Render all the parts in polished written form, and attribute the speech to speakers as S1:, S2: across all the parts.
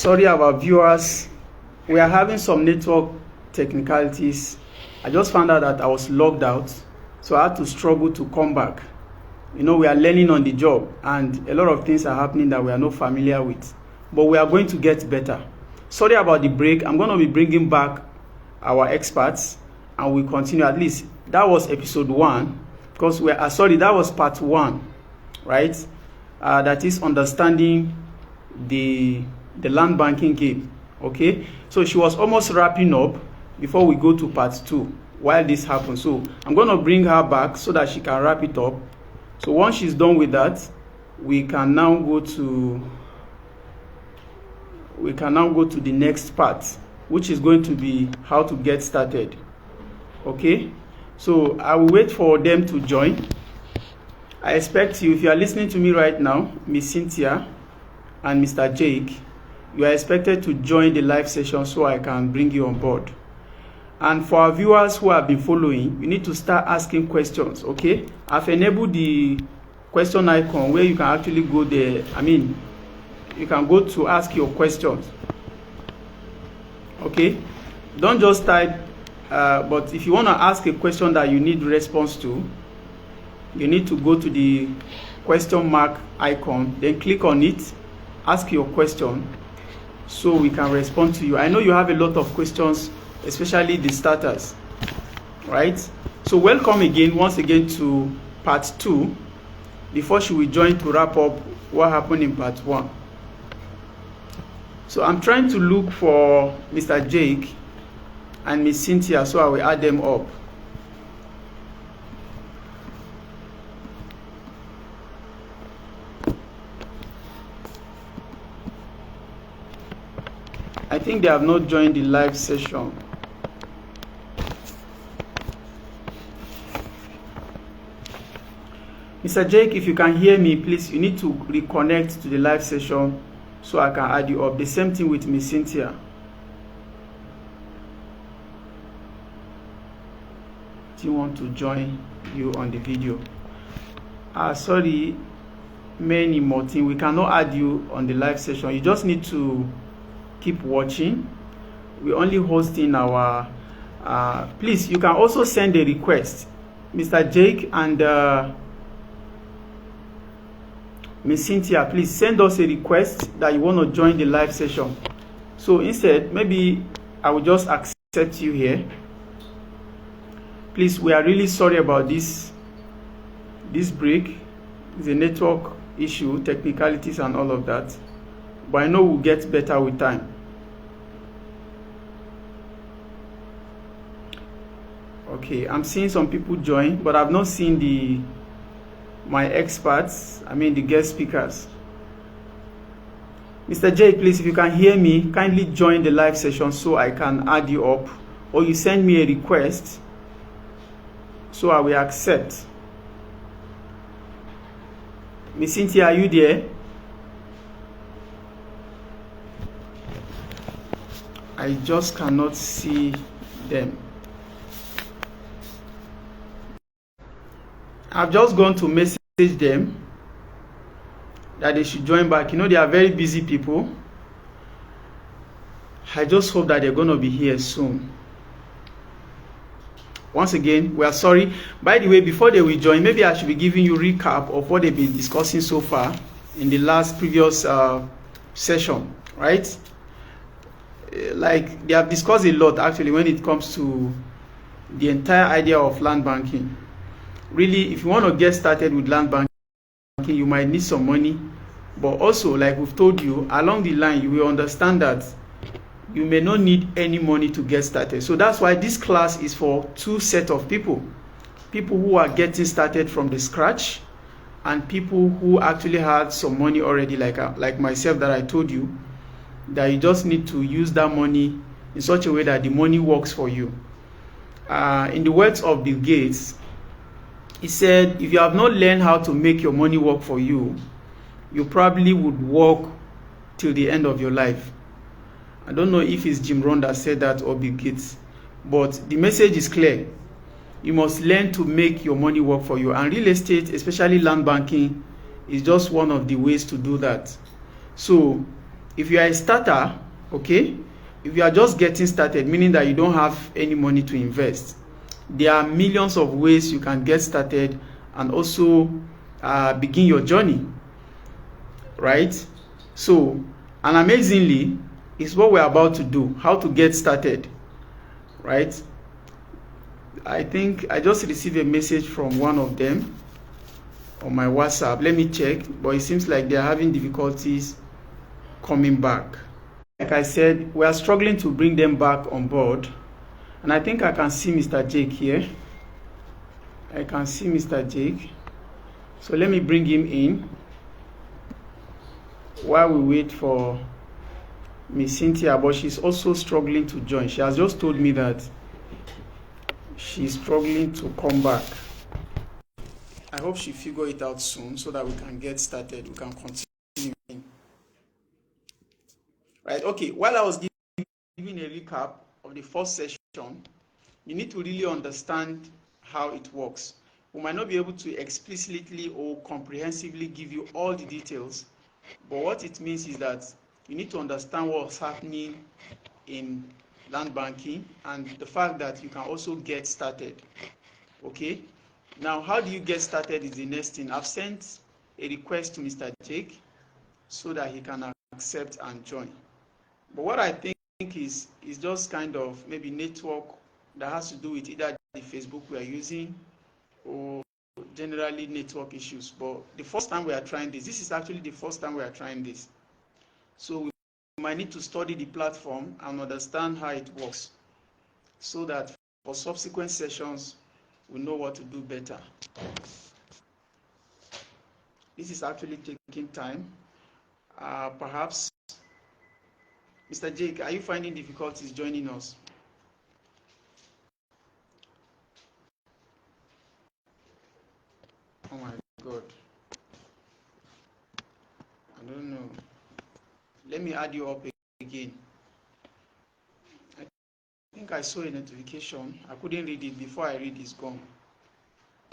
S1: Sorry, our viewers. We are having some network technicalities. I just found out that I was logged out, so I had to struggle to come back. You know, we are learning on the job, and a lot of things are happening that we are not familiar with. But we are going to get better. Sorry about the break. I'm going to be bringing back our experts, and we continue. At least that was episode 1, because we are sorry, that was part 1, right? That is understanding the land banking game. Okay, so she was almost wrapping up before we go to part 2 while this happens. So I'm going to bring her back so that she can wrap it up. So once she's done with that, we can now go to the next part, which is going to be how to get started. Okay, so I will wait for them to join. I expect you, if you are listening to me right now, Miss Cynthia and Mr. Jake, you are expected to join the live session so I can bring you on board. And for our viewers who have been following, you need to start asking questions. Okay, I've enabled the question icon where you can actually go there. You can go to ask your questions. Okay, don't just type, but if you want to ask a question that you need response to, you need to go to the question mark icon, then click on it, ask your question so we can respond to you. I know you have a lot of questions, especially the starters, right? So welcome again, once again, to part 2 before she will join to wrap up what happened in part 1. So I'm trying to look for Mr. Jake and Miss Cynthia, so I will add them up. I think they have not joined the live session. Mr. Jake, if you can hear me, please, you need to reconnect to the live session so I can add you up. The same thing with Miss Cynthia. Do you want to join you on the video? Sorry, many more things. We cannot add you on the live session. You just need to keep watching. We're only hosting our please, you can also send a request. Mr. Jake and Miss Cynthia, please send us a request that you want to join the live session. So instead, maybe I will just accept you here. Please, we are really sorry about this break. It's a network issue, technicalities and all of that, but I know we'll get better with time. Okay, I'm seeing some people join, but I've not seen my experts, the guest speakers. Mr. Jake, please, if you can hear me, kindly join the live session so I can add you up, or you send me a request so I will accept. Miss Cynthia, are you there? I just cannot see them. I've just gone to message them that they should join back. You know, they are very busy people. I just hope that they're going to be here soon. Once again, we are sorry. By the way, before they will join, maybe I should be giving you a recap of what they've been discussing so far in the previous session, right? Like, they have discussed a lot actually when it comes to the entire idea of land banking. Really, if you want to get started with land banking, you might need some money, but also, like we've told you, along the line you will understand that you may not need any money to get started. So that's why this class is for 2 sets of people who are getting started from the scratch, and people who actually had some money already, like myself, that I told you that you just need to use that money in such a way that the money works for you. In the words of Bill Gates, he said, if you have not learned how to make your money work for you, you probably would work till the end of your life. I don't know if it's Jim Rohn that said that or Bill Gates, but the message is clear. You must learn to make your money work for you. And real estate, especially land banking, is just one of the ways to do that. So if you are a starter, okay, if you are just getting started, meaning that you don't have any money to invest, there are millions of ways you can get started and also begin your journey, right? So, and amazingly, is what we're about to do, how to get started, right? I think I just received a message from one of them on my WhatsApp. Let me check, but it seems like they're having difficulties coming back. Like I said, we are struggling to bring them back on board. And I think I can see Mr. Jake here. I can see Mr. Jake. So let me bring him in while we wait for Miss Cynthia, but she's also struggling to join. She has just told me that she's struggling to come back. I hope she figure it out soon so that we can get started. We can continue. Right, okay. While I was giving a recap of the first session, you need to really understand how it works. We might not be able to explicitly or comprehensively give you all the details, but what it means is that you need to understand what's happening in land banking and the fact that you can also get started. Okay, now how do you get started is the next thing. I've sent a request to Mr. Jake so that he can accept and join. But what I think is just kind of maybe network that has to do with either the Facebook we are using or generally network issues. But the first time we are trying this is actually the first time we are trying this. So we might need to study the platform and understand how it works so that for subsequent sessions we know what to do better. This is actually taking time. Perhaps, Mr. Jake, are you finding difficulties joining us? Oh my God. I don't know. Let me add you up again. I think I saw a notification. I couldn't read it before I read it's gone.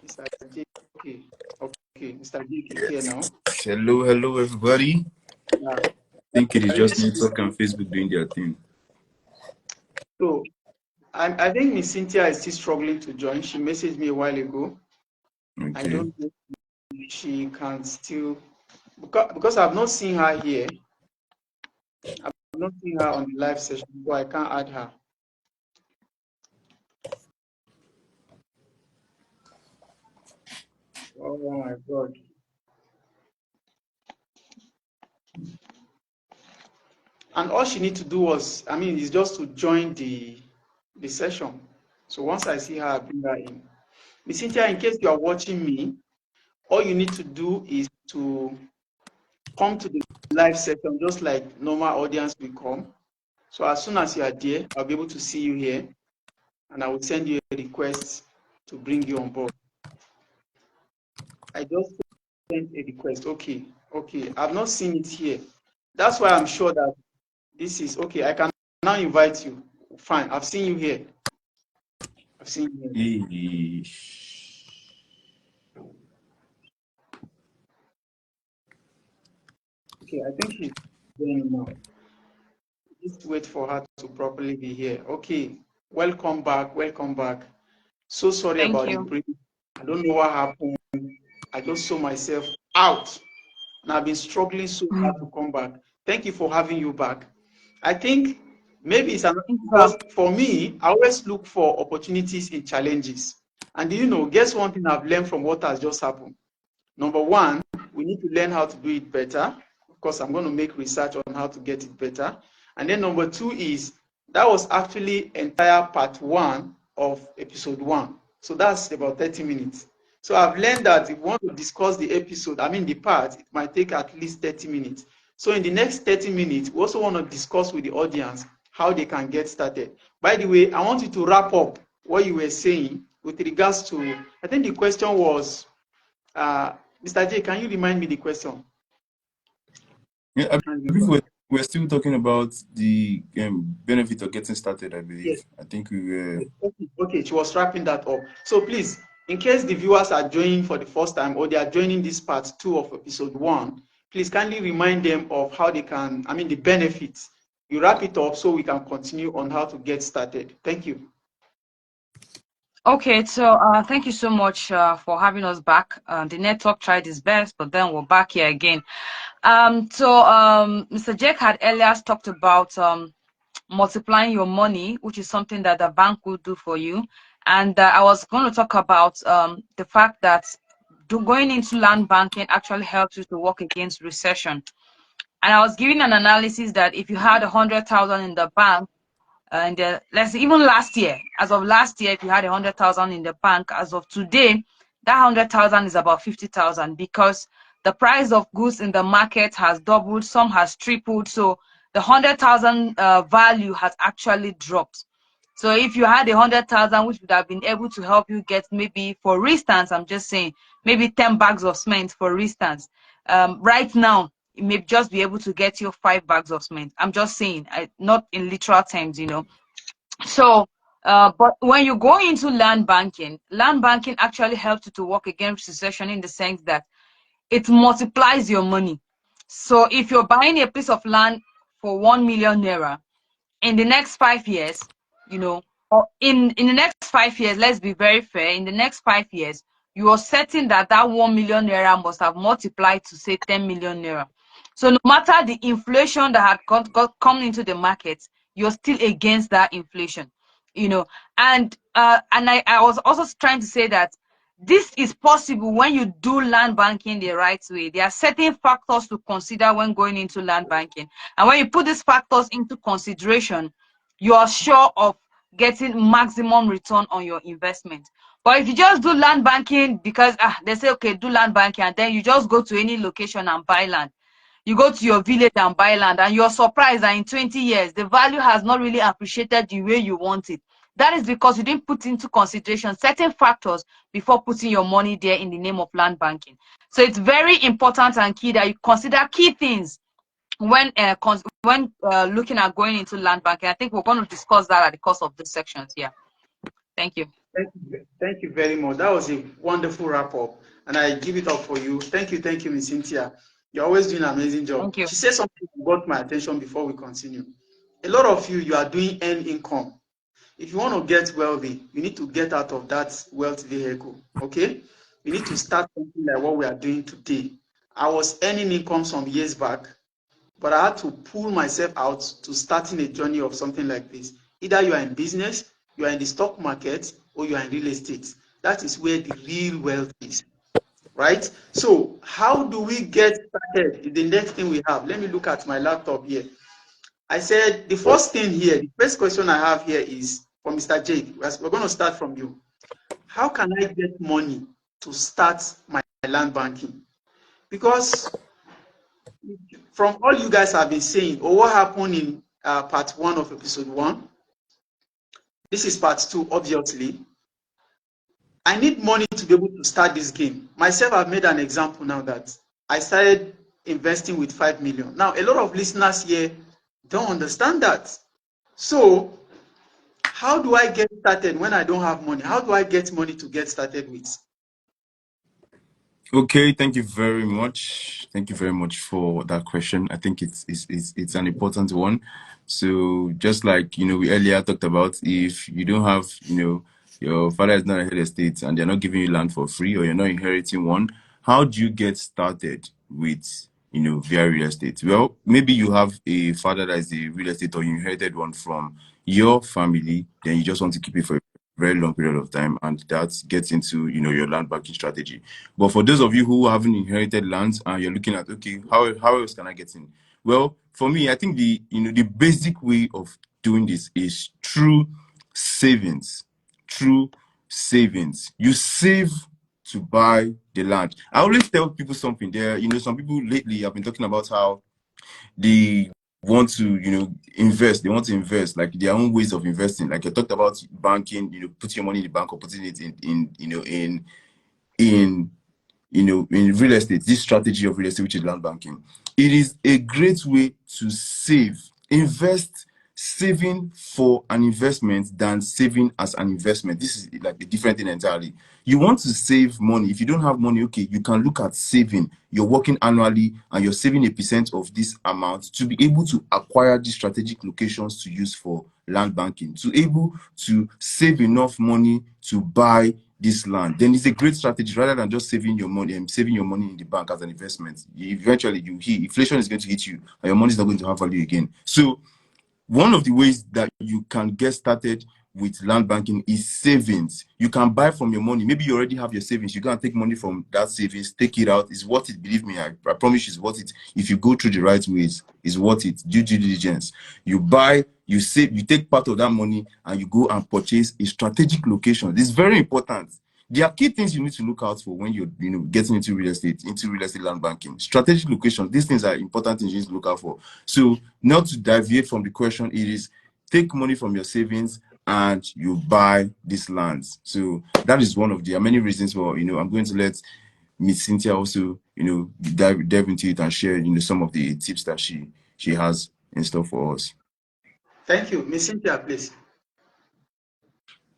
S1: Mr. Jake, okay. Okay, Mr. Jake is here now.
S2: Hello, everybody.
S1: Yeah.
S2: I think it is just network and Facebook doing their thing.
S1: So, I think Miss Cynthia is still struggling to join. She messaged me a while ago.
S2: Okay.
S1: I don't know if she can still, because I've not seen her here. I've not seen her on the live session, so I can't add her. Oh my God. And all she needs to do is just to join the session. So once I see her, I bring her in. Miss Cynthia, in case you are watching me, all you need to do is to come to the live session just like normal audience will come. So as soon as you are there, I'll be able to see you here, and I will send you a request to bring you on board. I just sent a request. Okay. I've not seen it here. That's why I'm sure that this is okay. I can now invite you. Fine. I've seen you here. I've seen you here. Okay, I think she's going now. Just wait for her to properly be here. Okay. Welcome back. So sorry about the break. I don't know what happened. I just saw myself out. And I've been struggling so hard to come back. Thank you for having you back. I think maybe it's because for me, I always look for opportunities in challenges. And guess one thing I've learned from what has just happened? Number one, we need to learn how to do it better. Of course, I'm going to make research on how to get it better. And then number two is that was actually entire part one of episode 1. So that's about 30 minutes. So I've learned that if we want to discuss the part, it might take at least 30 minutes. So in the next 30 minutes, we also want to discuss with the audience how they can get started. By the way, I want you to wrap up what you were saying with regards to, I think the question was, Mr. J, can you remind me the question?
S2: Yeah, I believe we're still talking about the benefit of getting started, I believe. Yes. I think we were...
S1: Okay, she was wrapping that up. So please, in case the viewers are joining for the first time or they are joining this part 2 of episode 1, please kindly remind them of how they can, the benefits. You wrap it up so we can continue on how to get started. Thank you.
S3: Okay, so thank you so much for having us back. The network tried its best, but then we're back here again. Mr. Jake had earlier talked about multiplying your money, which is something that the bank will do for you. And I was going to talk about the fact that going into land banking actually helps you to work against recession. And I was giving an analysis that if you had 100,000 in the bank, and let's say even last year, as of last year, if you had 100,000 in the bank, as of today, that 100,000 is about 50,000 because the price of goods in the market has doubled, some has tripled. So the 100,000 value has actually dropped. So if you had 100,000, which would have been able to help you get maybe, for instance, I'm just saying, maybe 10 bags of cement, for instance, right now, it may just be able to get you 5 bags of cement. I'm just saying, not in literal terms, you know. So, but when you go into land banking actually helps you to work against recession in the sense that it multiplies your money. So if you're buying a piece of land for 1 million naira, in the next 5 years, you know, or in the next 5 years, let's be very fair, in the next 5 years, you are certain that that 1 million naira must have multiplied to say 10 million naira. So no matter the inflation that had come into the market, you're still against that inflation, you know. And I was also trying to say that this is possible when you do land banking the right way. There are certain factors to consider when going into land banking. And when you put these factors into consideration, you are sure of getting maximum return on your investment. But if you just do land banking because they say, okay, do land banking, and then you just go to any location and buy land, you go to your village and buy land, and you're surprised that in 20 years, the value has not really appreciated the way you want it. That is because you didn't put into consideration certain factors before putting your money there in the name of land banking. So it's very important and key that you consider key things when looking at going into land banking. I think we're going to discuss that at the course of this sections. Yeah. Thank you.
S1: Thank you very much. That was a wonderful wrap up, and I give it up for you. Thank you, Ms. Cynthia. You're always doing an amazing job.
S3: Thank you.
S1: She said something that got my attention before we continue. A lot of you are doing earned income. If you want to get wealthy, you need to get out of that wealth vehicle. Okay, you need to start something like what we are doing today. I was earning income some years back, but I had to pull myself out to starting a journey of something like this. Either you are in business, you are in the stock market, or you are in real estate. That is where the real wealth is, right? So how do we get started? The next thing we have, let me look at my laptop here. I said the first thing here, the first question I have here is from Mr. Jake. We're going to start from you. How can I get money to start my land banking? Because from all you guys have been saying, or what happened in part 1 of episode 1, this is part 2, obviously. I need money to be able to start this game. Myself, I've made an example now that I started investing with 5 million. Now, a lot of listeners here don't understand that. So, how do I get started when I don't have money? How do I get money to get started with?
S2: Okay, thank you very much. Thank you very much for that question. I think it's an important one. So just like we earlier talked about, if you don't have your father is not a head estate and they're not giving you land for free, or you're not inheriting one, how do you get started with via real estate? Well, maybe you have a father that is a real estate, or you inherited one from your family, then you just want to keep it for a very long period of time, and that gets into your land banking strategy. But for those of you who haven't inherited lands and you're looking at, okay, how else can I get in? Well, for me, I think the basic way of doing this is through savings. Through savings, you save to buy the land. I always tell people something. There, some people lately have been talking about how they want to invest. They want to invest like their own ways of investing. Like I talked about banking, put your money in the bank or putting it in real estate. This strategy of real estate, which is land banking, it is a great way to save. Invest saving for an investment than saving as an investment. This is like a different thing entirely. You want to save money. If you don't have money, okay, you can look at saving. You're working annually and you're saving a percent of this amount to be able to acquire these strategic locations to use for land banking, to able to save enough money to buy this land. Then it's a great strategy rather than just saving your money and saving your money in the bank as an investment. Eventually, inflation is going to hit you and your money is not going to have value again. So one of the ways that you can get started with land banking is savings. You can buy from your money. Maybe you already have your savings. You can take money from that savings, take it out. It's worth it. Believe me, I promise you it's worth it. If you go through the right ways, it's worth it. Due diligence. You buy, you save, you take part of that money and you go and purchase a strategic location. This is very important. There are key things you need to look out for when you're getting into real estate land banking. Strategic location, these things are important things you need to look out for. So not to deviate from the question, it is take money from your savings and you buy these lands. So that is one of the many reasons for, I'm going to let Miss Cynthia also, dive into it and share, some of the tips that she has in store for us.
S1: Thank you. Miss Cynthia, please.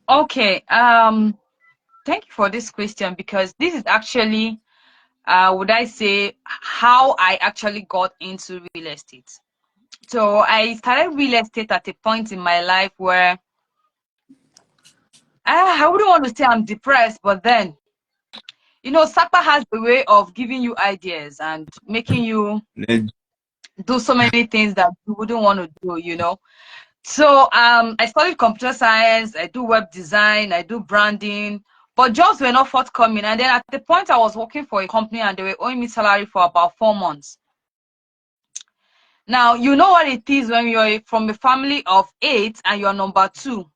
S3: Okay. Thank you for this question, because this is actually, would I say, how I actually got into real estate. So I started real estate at a point in my life where I wouldn't want to say I'm depressed, but then, SACPA has the way of giving you ideas and making you do so many things that you wouldn't want to do, So I studied computer science, I do web design, I do branding, but jobs were not forthcoming. And then at the point I was working for a company and they were owing me salary for about 4 months. Now, you know what it is when you're from a family of 8 and you're number 2.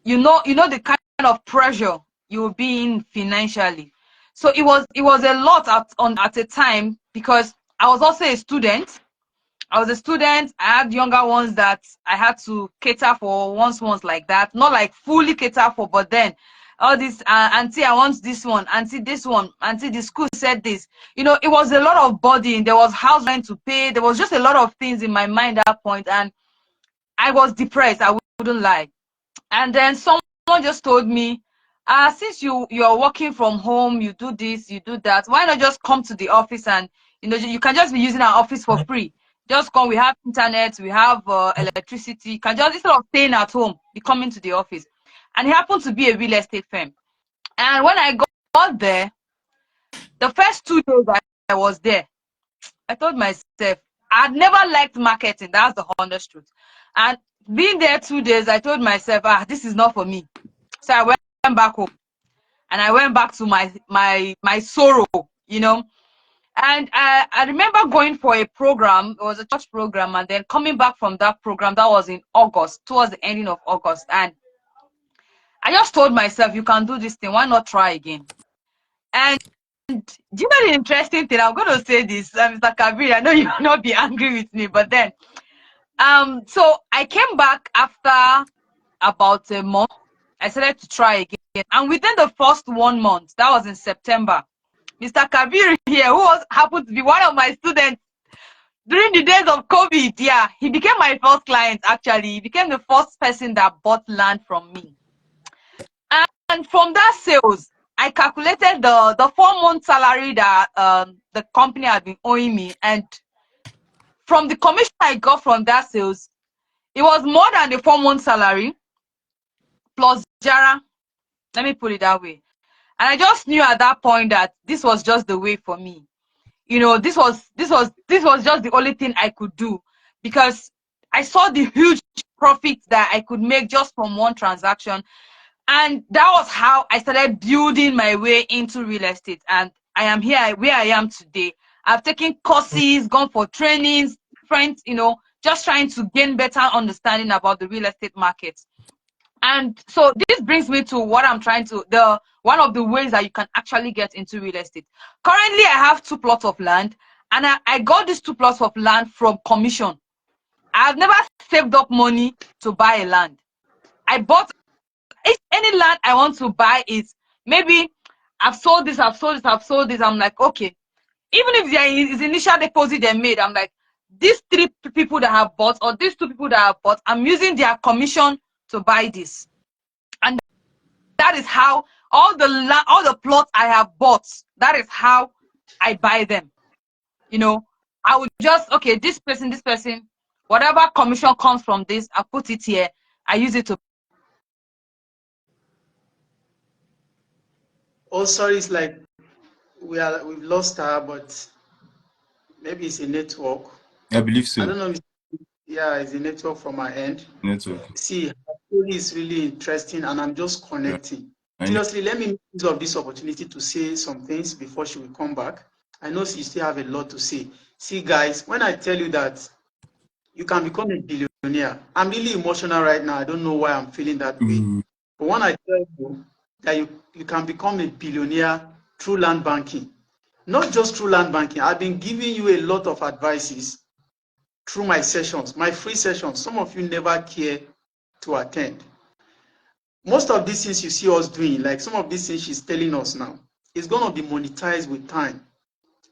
S3: You know the kind of pressure you'll be in financially. So it was a lot at a time, because I was also a student. I had younger ones that I had to cater for once like that. Not like fully cater for, but then all this, auntie, I want this one, auntie, this one, auntie, the school said this. It was a lot of burden. There was house rent to pay. There was just a lot of things in my mind at that point, and I was depressed. I wouldn't lie. And then someone just told me, since you're working from home, you do this, you do that, why not just come to the office and you can just be using our office for free. Just come, we have internet, we have electricity. You can just, instead of staying at home, be coming to the office. And it happened to be a real estate firm. And when I got there, the first 2 days I was there, I told myself, I'd never liked marketing. That's the honest truth. And being there 2 days, I told myself, this is not for me. So I went back home. And I went back to my sorrow, And I remember going for a program. It was a church program, and then coming back from that program. That was in August, towards the ending of August. And I just told myself, you can do this thing. Why not try again? And do you know the interesting thing? I'm going to say this, Mr. Kabir. I know you will not be angry with me, but then, so I came back after about a month. I decided to try again. And within the first 1 month, that was in September, Mr. Kabir here, who happened to be one of my students during the days of COVID, yeah, he became my first client, actually. He became the first person that bought land from me. And from that sales, I calculated the 4-month salary that the company had been owing me. And from the commission I got from that sales, it was more than the 4-month salary plus Jara. Let me put it that way. And I just knew at that point that this was just the way for me. This was just the only thing I could do, because I saw the huge profit that I could make just from one transaction. And that was how I started building my way into real estate. And I am here where I am today. I've taken courses, gone for trainings, friends, just trying to gain better understanding about the real estate market. And so this brings me to what I'm trying to, one of the ways that you can actually get into real estate. Currently, I have 2 plots of land, and I got these 2 plots of land from commission. I've never saved up money to buy a land. I bought any land I want to buy. Is maybe I've sold this. I'm like, okay. Even if there is initial deposit they made, I'm like, these 3 people people that have bought, or these 2 people that have bought, I'm using their commission to buy this. And that is how all the plots I have bought, that is how I buy them. You know, I would just, okay, this person, whatever commission comes from this, I put it here. I use it to.
S1: Oh, sorry, it's like we've lost her, but maybe it's a network.
S2: I believe
S1: I
S2: so.
S1: don't know. Yeah, it's a network from my end.
S2: Network.
S1: See, her story is really interesting, and I'm just connecting. Seriously, let me use of this opportunity to say some things before she will come back. I know she still have a lot to say. See, guys, when I tell you that you can become a billionaire, I'm really emotional right now. I don't know why I'm feeling that way. But when I tell you that you can become a billionaire through land banking, not just through land banking, I've been giving you a lot of advices through my sessions, my free sessions. Some of you never care to attend. Most of these things you see us doing, like some of these things she's telling us now, is going to be monetized with time.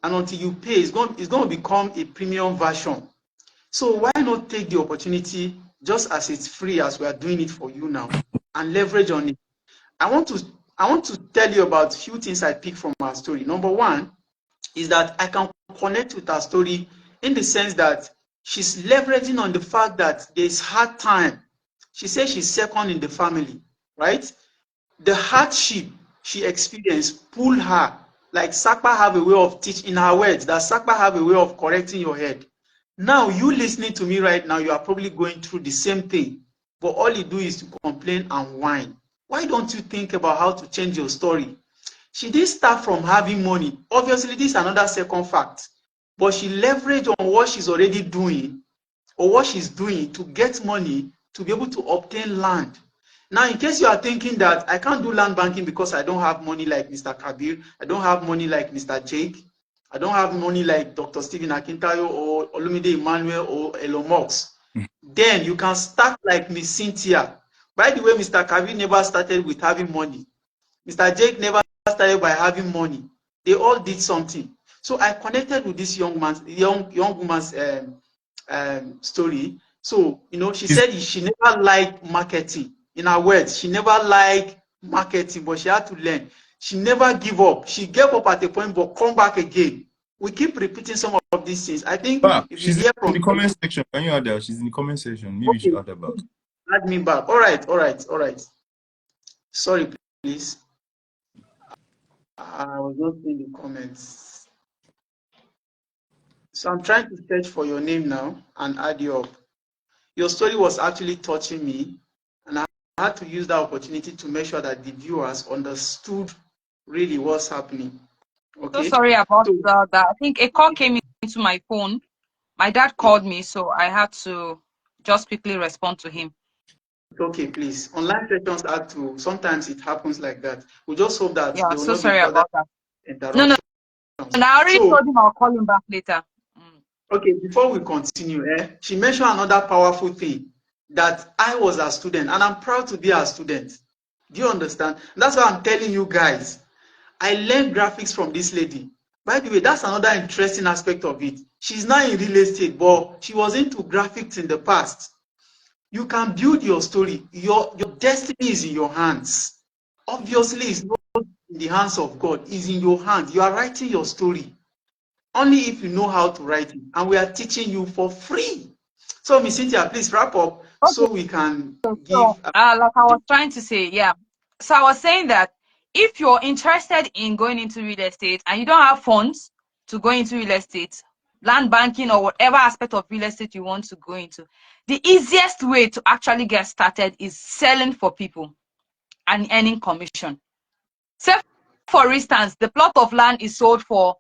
S1: And until you pay, it's going to become a premium version. So why not take the opportunity, just as it's free as we are doing it for you now, and leverage on it? I want to tell you about a few things I picked from our story. Number one is that I can connect with her story in the sense that she's leveraging on the fact that there's hard time. She says she's second in the family, right? The hardship she experienced pulled her. Like Sakpa have a way of teaching, in her words, that Sakpa have a way of correcting your head. Now, you listening to me right now, you are probably going through the same thing, but all you do is to complain and whine. Why don't you think about how to change your story? She didn't start from having money. Obviously, this is another second fact, but she leveraged on what she's already doing or what she's doing to get money to be able to obtain land. Now, in case you are thinking that I can't do land banking because I don't have money like Mr. Kabir, I don't have money like Mr. Jake, I don't have money like Dr. Stephen Akintayo or Olumide Emmanuel or Elon Musk, then you can start like Miss Cynthia. By the way, Mr. Kabir never started with having money. Mr. Jake never started by having money. They all did something. So I connected with this young woman's story. So, she said she never liked marketing. In her words, she never liked marketing, but she had to learn. She never give up. She gave up at a point, but come back again. We keep repeating some of these things. I think if you
S2: She's
S1: hear
S2: in
S1: from
S2: the comment section. Can you add her? She's in the comment section. Maybe you
S1: okay,
S2: should add her back.
S1: add me back. All right. Sorry, please. I was not seeing the comments. So I'm trying to search for your name now and add you up. Your story was actually touching me, and I had to use that opportunity to make sure that the viewers understood really what's happening.
S3: So
S1: Okay?
S3: sorry about
S1: So,
S3: that. I think a call came into my phone. My dad called me, so I had to just quickly respond to him.
S1: okay, please. Online sessions have to, sometimes it happens like that. We just hope that
S3: Yeah,
S1: there will
S3: so
S1: not be
S3: sorry
S1: further
S3: about that. No,
S1: interruptions.
S3: and I already
S1: So,
S3: told him I'll call him back later.
S1: okay, before we continue, she mentioned another powerful thing that I was a student, and I'm proud to be a student. Do you understand? That's why I'm telling you guys. I learned graphics from this lady. By the way, that's another interesting aspect of it. She's now in real estate, but she was into graphics in the past. You can build your story. Your destiny is in your hands. Obviously, it's not in the hands of God. It's in your hands. You are writing your story. Only if you know how to write it. And we are teaching you for free. So, Miss Cynthia, please wrap up so we can give.
S3: So, like I was trying to say, yeah. So I was saying that if you're interested in going into real estate and you don't have funds to go into real estate, land banking or whatever aspect of real estate you want to go into, the easiest way to actually get started is selling for people and earning commission. Say, for instance, the plot of land is sold for